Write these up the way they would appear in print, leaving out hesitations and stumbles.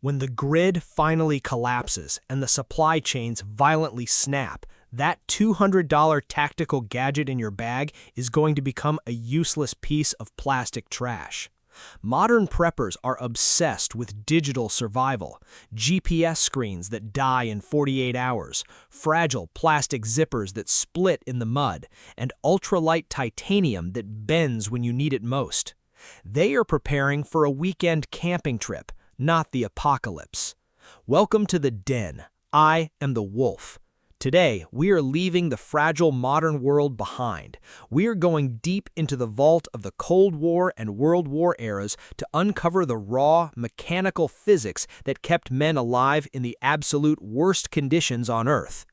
When the grid finally collapses and the supply chains violently snap, that $200 tactical gadget in your bag is going to become a useless piece of plastic trash. Modern preppers are obsessed with digital survival, GPS screens that die in 48 hours, fragile plastic zippers that split in the mud, and ultralight titanium that bends when you need it most. They are preparing for a weekend camping trip, not the apocalypse. Welcome to the den. I am the wolf. Today, we are leaving the fragile modern world behind. We are going deep into the vault of the Cold War and World War eras to uncover the raw, mechanical physics that kept men alive in the absolute worst conditions on Earth.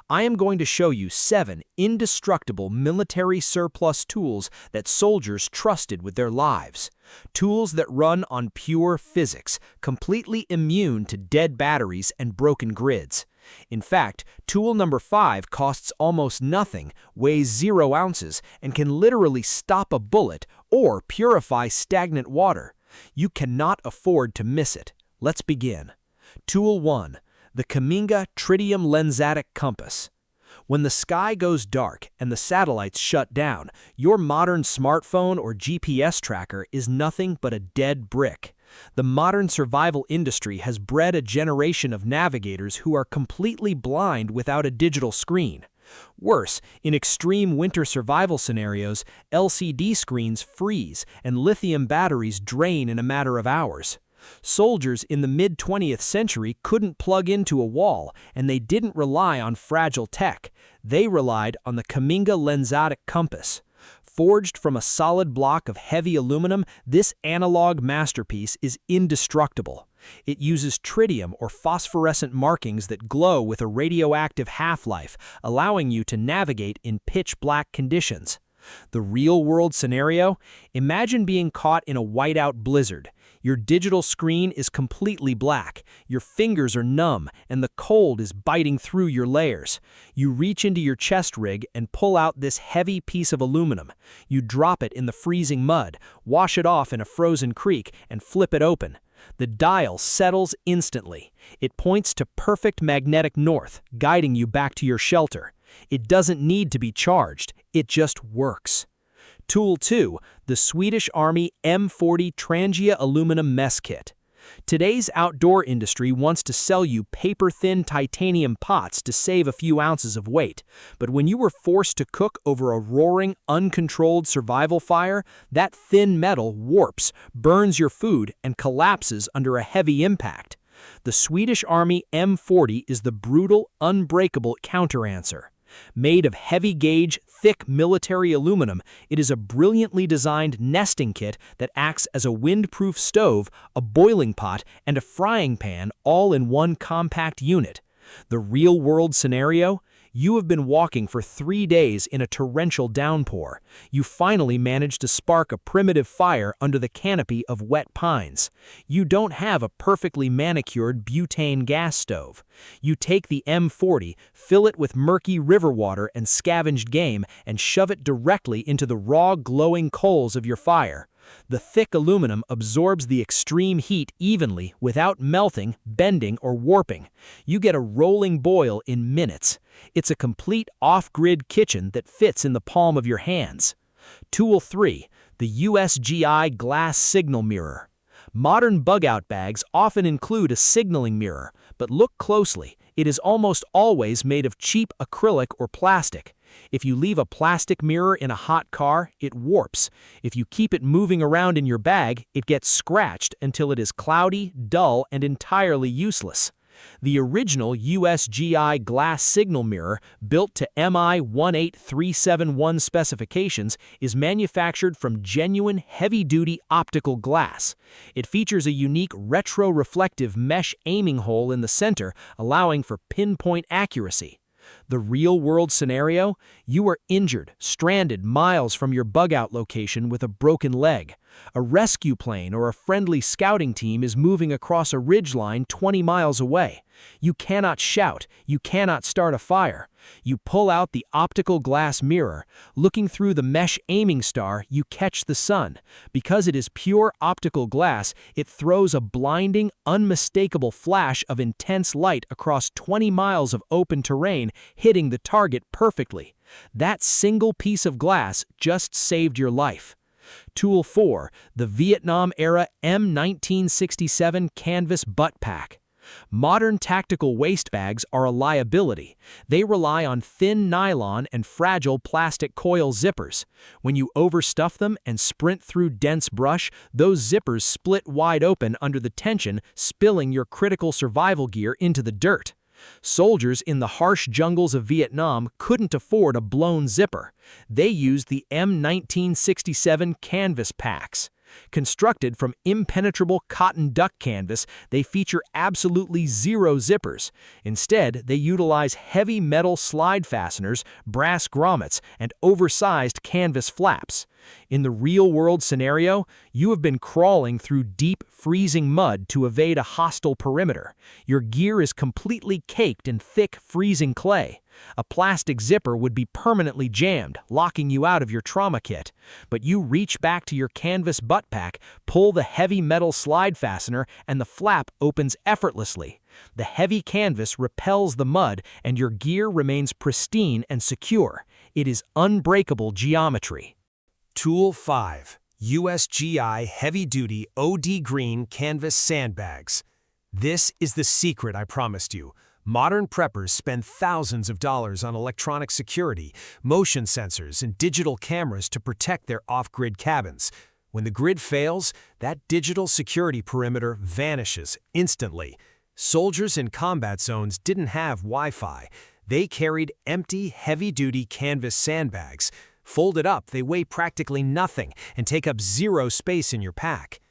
I am going to show you 7 indestructible military surplus tools that soldiers trusted with their lives. Tools that run on pure physics, completely immune to dead batteries and broken grids. In fact, tool number 5 costs almost nothing, weighs 0 ounces, and can literally stop a bullet or purify stagnant water. You cannot afford to miss it. Let's begin. Tool 1. The Cammenga Tritium lensatic compass. When the sky goes dark and the satellites shut down, your modern smartphone or GPS tracker is nothing but a dead brick. The modern survival industry has bred a generation of navigators who are completely blind without a digital screen. Worse, in extreme winter survival scenarios, LCD screens freeze and lithium batteries drain in a matter of hours. Soldiers in the mid-20th century couldn't plug into a wall, and they didn't rely on fragile tech. They relied on the Cammenga lensatic compass. Forged from a solid block of heavy aluminum, this analog masterpiece is indestructible. It uses tritium or phosphorescent markings that glow with a radioactive half-life, allowing you to navigate in pitch-black conditions. The real-world scenario? Imagine being caught in a whiteout blizzard. Your digital screen is completely black, your fingers are numb, and the cold is biting through your layers. You reach into your chest rig and pull out this heavy piece of aluminum. You drop it in the freezing mud, wash it off in a frozen creek, and flip it open. The dial settles instantly. It points to perfect magnetic north, guiding you back to your shelter. It doesn't need to be charged, it just works. Tool 2. The Swedish Army M40 Trangia Aluminum Mess Kit. Today's outdoor industry wants to sell you paper-thin titanium pots to save a few ounces of weight. But when you were forced to cook over a roaring, uncontrolled survival fire, that thin metal warps, burns your food, and collapses under a heavy impact. The Swedish Army M40 is the brutal, unbreakable counter-answer. Made of heavy-gauge, thick military aluminum, it is a brilliantly designed nesting kit that acts as a windproof stove, a boiling pot, and a frying pan all in one compact unit. The real-world scenario? You have been walking for 3 days in a torrential downpour. You finally manage to spark a primitive fire under the canopy of wet pines. You don't have a perfectly manicured butane gas stove. You take the M40, fill it with murky river water and scavenged game, and shove it directly into the raw, glowing coals of your fire. The thick aluminum absorbs the extreme heat evenly without melting, bending, or warping. You get a rolling boil in minutes. It's a complete off-grid kitchen that fits in the palm of your hands. Tool 3. The USGI Glass Signal Mirror. Modern bug-out bags often include a signaling mirror, but look closely. It is almost always made of cheap acrylic or plastic. If you leave a plastic mirror in a hot car, it warps. If you keep it moving around in your bag, it gets scratched until it is cloudy, dull, and entirely useless. The original USGI glass signal mirror, built to MI 18371 specifications, is manufactured from genuine heavy-duty optical glass. It features a unique retro-reflective mesh aiming hole in the center, allowing for pinpoint accuracy. The real-world scenario? You are injured, stranded miles from your bug-out location with a broken leg. A rescue plane or a friendly scouting team is moving across a ridgeline 20 miles away. You cannot shout, you cannot start a fire. You pull out the optical glass mirror. Looking through the mesh aiming star, you catch the sun. Because it is pure optical glass, it throws a blinding, unmistakable flash of intense light across 20 miles of open terrain, hitting the target perfectly. That single piece of glass just saved your life. Tool 4. The Vietnam-era M1967 Canvas Butt Pack. Modern tactical waste bags are a liability. They rely on thin nylon and fragile plastic coil zippers. When you overstuff them and sprint through dense brush, those zippers split wide open under the tension, spilling your critical survival gear into the dirt. Soldiers in the harsh jungles of Vietnam couldn't afford a blown zipper. They used the M1967 canvas packs. Constructed from impenetrable cotton duck canvas, they feature absolutely zero zippers. Instead, they utilize heavy metal slide fasteners, brass grommets, and oversized canvas flaps. In the real-world scenario, you have been crawling through deep, freezing mud to evade a hostile perimeter. Your gear is completely caked in thick, freezing clay. A plastic zipper would be permanently jammed, locking you out of your trauma kit. But you reach back to your canvas butt pack, pull the heavy metal slide fastener, and the flap opens effortlessly. The heavy canvas repels the mud, and your gear remains pristine and secure. It is unbreakable geometry. Tool 5. USGI Heavy-Duty OD Green Canvas Sandbags. This is the secret I promised you. Modern preppers spend thousands of dollars on electronic security, motion sensors, and digital cameras to protect their off-grid cabins. When the grid fails, that digital security perimeter vanishes instantly. Soldiers in combat zones didn't have Wi-Fi. They carried empty, heavy-duty canvas sandbags. Folded up, they weigh practically nothing and take up zero space in your pack.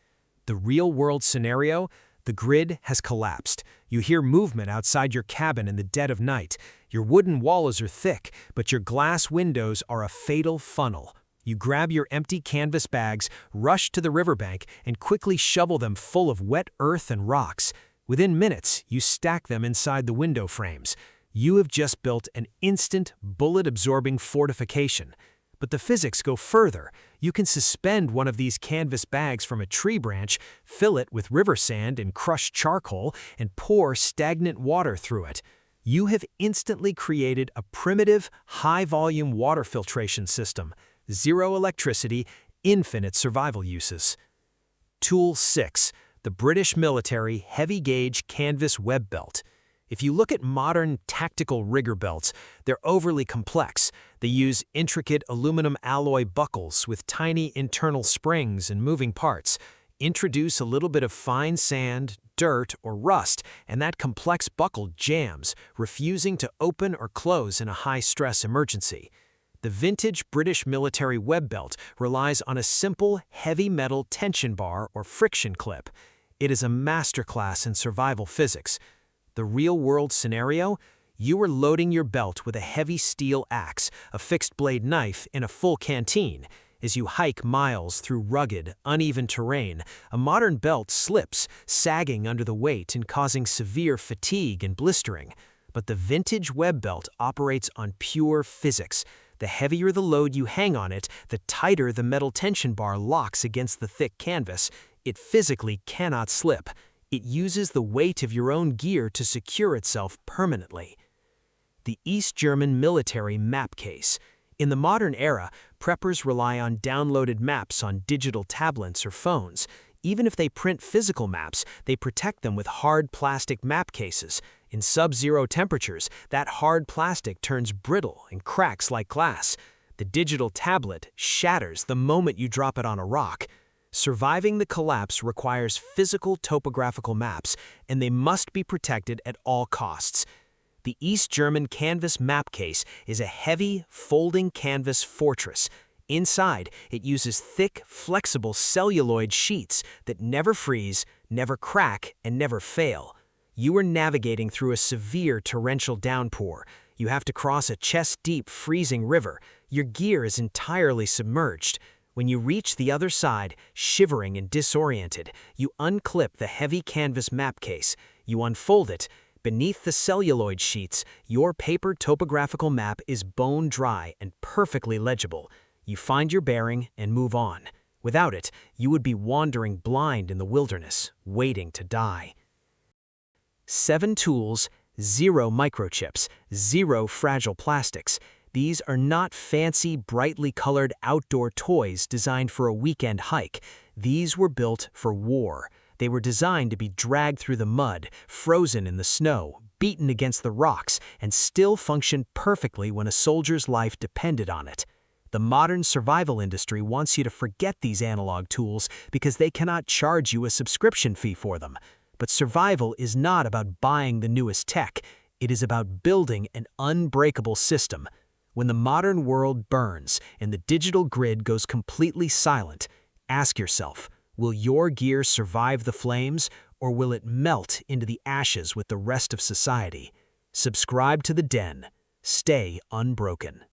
The real-world scenario? The grid has collapsed. You hear movement outside your cabin in the dead of night. Your wooden walls are thick, but your glass windows are a fatal funnel. You grab your empty canvas bags, rush to the riverbank, and quickly shovel them full of wet earth and rocks. Within minutes, you stack them inside the window frames. You have just built an instant, bullet-absorbing fortification. But the physics go further. You can suspend one of these canvas bags from a tree branch, fill it with river sand and crushed charcoal, and pour stagnant water through it. You have instantly created a primitive, high-volume water filtration system. Zero electricity, infinite survival uses. Tool 6. The British Military Heavy-Gauge Canvas Web Belt. If you look at modern tactical rigger belts, they're overly complex. They use intricate aluminum alloy buckles with tiny internal springs and moving parts. Introduce a little bit of fine sand, dirt, or rust, and that complex buckle jams, refusing to open or close in a high-stress emergency. The vintage British military web belt relies on a simple, heavy metal tension bar or friction clip. It is a masterclass in survival physics. The real-world scenario? You are loading your belt with a heavy steel axe, a fixed-blade knife, and a full canteen. As you hike miles through rugged, uneven terrain, a modern belt slips, sagging under the weight and causing severe fatigue and blistering. But the vintage web belt operates on pure physics. The heavier the load you hang on it, the tighter the metal tension bar locks against the thick canvas. It physically cannot slip. It uses the weight of your own gear to secure itself permanently. The East German military map case. In the modern era, preppers rely on downloaded maps on digital tablets or phones. Even if they print physical maps, they protect them with hard plastic map cases. In sub-zero temperatures, that hard plastic turns brittle and cracks like glass. The digital tablet shatters the moment you drop it on a rock. Surviving the collapse requires physical topographical maps, and they must be protected at all costs. The East German canvas map case is a heavy, folding canvas fortress. Inside, it uses thick, flexible celluloid sheets that never freeze, never crack, and never fail. You are navigating through a severe torrential downpour. You have to cross a chest-deep, freezing river. Your gear is entirely submerged. When you reach the other side, shivering and disoriented, you unclip the heavy canvas map case. You unfold it. Beneath the celluloid sheets, your paper topographical map is bone dry and perfectly legible. You find your bearing and move on. Without it, you would be wandering blind in the wilderness, waiting to die. 7 tools, 0 microchips, 0 fragile plastics. These are not fancy, brightly colored outdoor toys designed for a weekend hike. These were built for war. They were designed to be dragged through the mud, frozen in the snow, beaten against the rocks, and still function perfectly when a soldier's life depended on it. The modern survival industry wants you to forget these analog tools because they cannot charge you a subscription fee for them. But survival is not about buying the newest tech. It is about building an unbreakable system. When the modern world burns and the digital grid goes completely silent, ask yourself, will your gear survive the flames, or will it melt into the ashes with the rest of society? Subscribe to The Den. Stay unbroken.